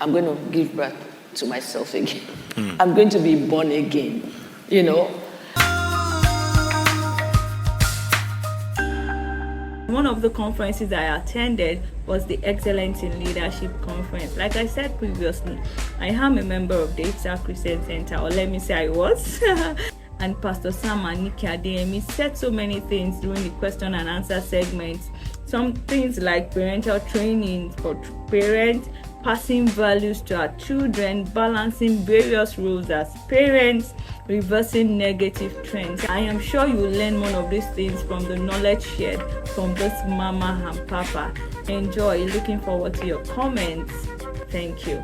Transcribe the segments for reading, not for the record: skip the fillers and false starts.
I'm going to give birth to myself again. I'm going to be born again, you know. One of the conferences I attended was the Excellence in Leadership Conference. Like I said previously, I am a member of the Itza Christian Center, or let me say I was. And Pastor Nike Adeyemi said so many things during the question and answer segments. Some things like parental training for parents, passing values to our children, balancing various roles as parents, reversing negative trends. I am sure you will learn one of these things from the knowledge shared from both Mama and Papa. Enjoy. Looking forward to your comments. Thank you.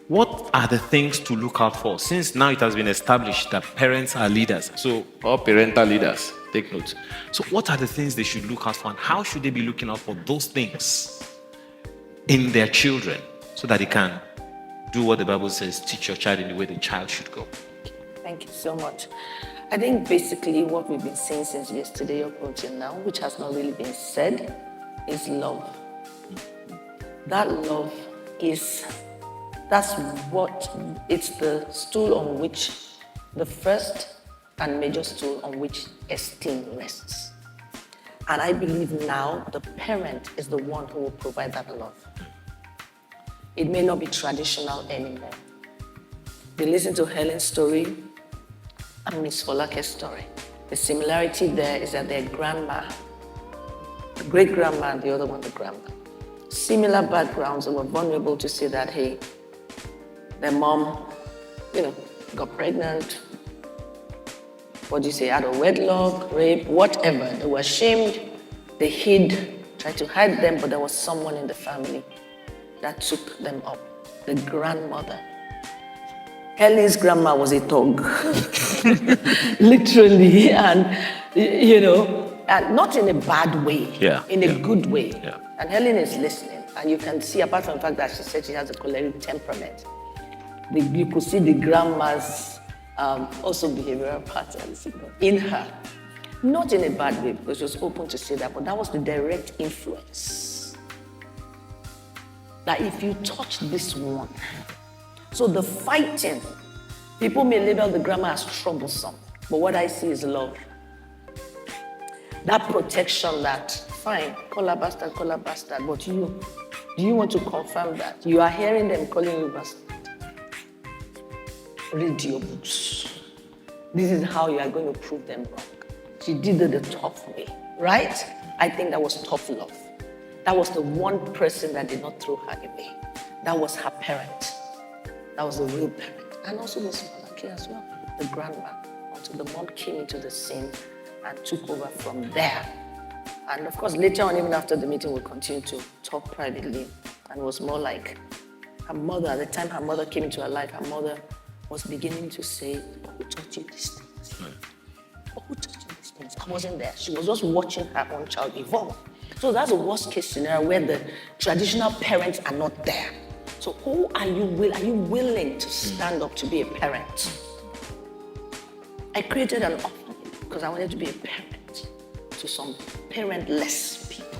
What are the things to look out for? Since now it has been established that parents are leaders, so all parental leaders, take note. So what are the things they should look out for, and how should they be looking out for those things in their children so that they can do what the Bible says, teach your child in the way the child should go? Thank you so much. I think basically what we've been saying since yesterday up until now, which has not really been said, is love. That love it's the stool on which, the first and major stool on which esteem rests. And I believe now the parent is the one who will provide that love. It may not be traditional anymore. You listen to Helen's story and Miss Folake's story. The similarity there is that their grandma, the great-grandma and the other one, the grandma, similar backgrounds, and were vulnerable to say that, hey, their mom, got pregnant, out of wedlock, rape, whatever. They were ashamed, they hid, tried to hide them, but there was someone in the family that took them up, the grandmother. Helen's grandma was a thug, literally, and, and not in a bad way, in a good way. Yeah. And Helen is listening, and you can see, apart from the fact that she said she has a choleric temperament, you could see the grandma's also behavioral patterns in her. Not in a bad way, because she was open to say that, but that was the direct influence. That if you touch this one, so the fighting, people may label the grandma as troublesome, but what I see is love. That protection, that, fine, call her bastard, but do you want to confirm that? You are hearing them calling you bastard. Read your books. This is how you are going to prove them wrong. She did it the tough way, right? I think that was tough love. That was the one person that did not throw her away. That was her parent. That was the real parent. And also the smaller kid as well, the grandma, until the mom came into the scene and took over from there. And of course, later on, even after the meeting, we'll continue to talk privately. And it was more like her mother, at the time her mother came into her life, her mother was beginning to say, who taught you these things? Who taught you these things? I wasn't there. She was just watching her own child evolve. So that's a worst case scenario where the traditional parents are not there. So who are you willing to stand up to be a parent? I created an orphanage because I wanted to be a parent to some parentless people,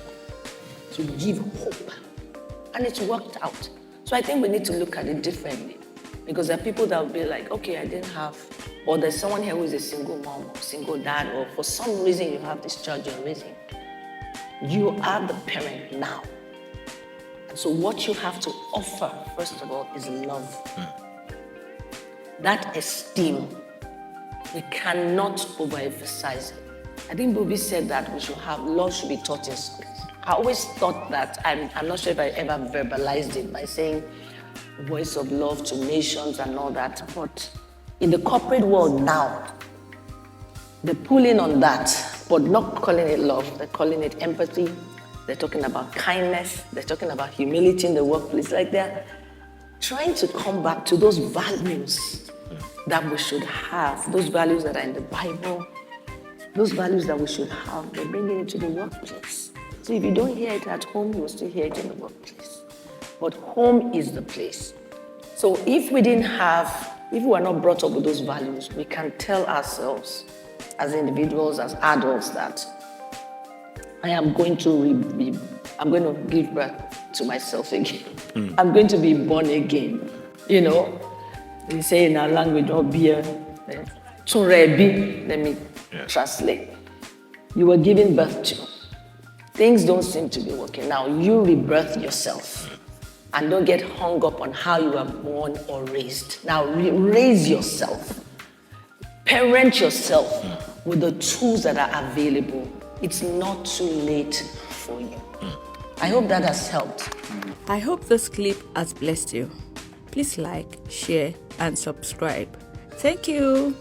to give hope. And it's worked out. So I think we need to look at it differently. Because there are people that will be like, okay, I didn't have, or there's someone here who is a single mom or single dad, or for some reason you have this child you're raising. You are the parent now. And so what you have to offer, first of all, is love. That esteem, we cannot overemphasize it. I think Bobby said that love should be taught in schools. I always thought that, I'm not sure if I ever verbalized it by saying, voice of love to nations and all that, but in the corporate world now, they're pulling on that, but not calling it love. They're calling it empathy. They're talking about kindness. They're talking about humility in the workplace. Like they're trying to come back to those values that we should have, those values that are in the Bible, those values that we should have. They're bringing it to the workplace. So if you don't hear it at home, you will still hear it in the workplace. But home is the place. So if we were not brought up with those values, we can tell ourselves as individuals, as adults, that I am going to I'm going to give birth to myself again. I'm going to be born again. You know, we say in our language, oh, beer, let me translate. You were giving birth to. Things don't seem to be working. Now you rebirth yourself. And don't get hung up on how you were born or raised. Now raise yourself. Parent yourself with the tools that are available. It's not too late for you. I hope that has helped. I hope this clip has blessed you. Please like, share, and subscribe. Thank you.